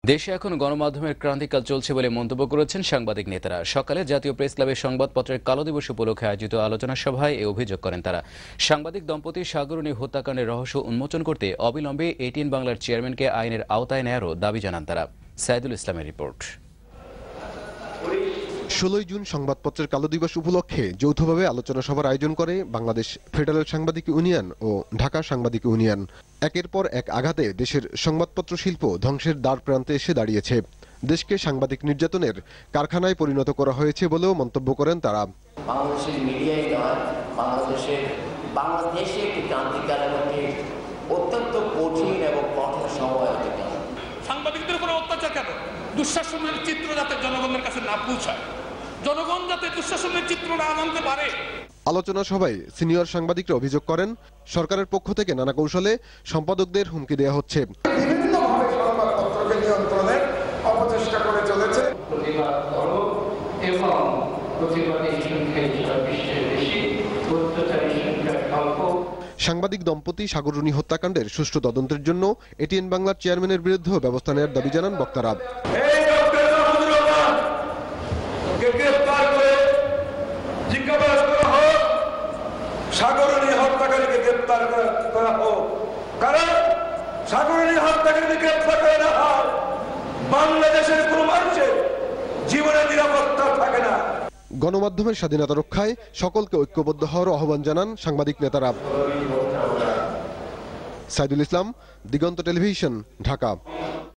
দেশে এখন গণমাধ্যমের ক্রান্তিকাল চলছে বলে মন্তব্য করেছেন সাংবাদিক নেতারা। সকালে জাতীয় প্রেস ক্লাবের সংবাদপত্রের কালো দিবস উপলক্ষে আয়োজিত আলোচনা সভায় এ অভিযোগ করেন তারা। সাংবাদিক দম্পতি সাগরনী হত্যাকাণ্ডের রহস্য উন্মোচন করতে অবিলম্বে এটিএন বাংলার চেয়ারম্যানকে আইনের আওতায় নেয়ারও দাবি জানান তারা। সাইদুল ইসলামের রিপোর্ট। ১৬ জুন সংবাদপত্রের কালো দিবস উপলক্ষে যৌথভাবে আলোচনা সভার আয়োজন করে বাংলাদেশ ফেডারেল সাংবাদিক ইউনিয়ন ও ঢাকা সাংবাদিক ইউনিয়ন। একের পর এক আঘাতে দেশের সংবাদপত্র শিল্প ধ্বংসের দ্বার প্রান্তে এসে দাঁড়িয়েছে। দেশকে সাংবাদিক নির্যাতনের কারখানায় পরিণত করা হয়েছে বলেও মন্তব্য করেন তারা। বাংলাদেশের মিডিয়াই নয়, বাংলাদেশে একটি ক্রান্তিকালের মধ্যে অত্যন্ত কঠিন এবং কঠোর সময় অতিক্রম। সাংবাদিকদের উপরে অত্যাচার কেন? দুঃশাসনের চিত্র যাতে জনগণের কাছে না পৌঁছায়, জনগণ যাতে দুঃশাসনের চিত্র না আনতে পারে। আলোচনা সভায় সিনিয়র সাংবাদিকরা অভিযোগ করেন, সরকারের পক্ষ থেকে নানা কৌশলে সম্পাদকদের হুমকি দেওয়া হচ্ছে। বিভিন্নভাবে সংবাদপত্রকে নিয়ন্ত্রণের অপচেষ্টা করে চলেছে। সাংবাদিক দম্পতি সাগররুনি হত্যাকাণ্ডের সুষ্ঠু তদন্তের জন্য এটিএন বাংলার চেয়ারম্যানের বিরুদ্ধে ব্যবস্থা নেওয়ার দাবি জানান বক্তারা। সাগররুনি হত্যাকারীকে গ্রেফতার করা হোক, কারণ সাগররুনি হত্যাকারীকে গ্রেফতার করে না হয় বাংলাদেশের কোনো মানুষের জীবনের নিরাপত্তা থাকে না। গণমাধ্যমের স্বাধীনতা রক্ষায় সকলকে ঐক্যবদ্ধ হওয়ার আহ্বান জানান সাংবাদিক নেতারা। সাইদুল ইসলাম, দিগন্ত টেলিভিশন, ঢাকা।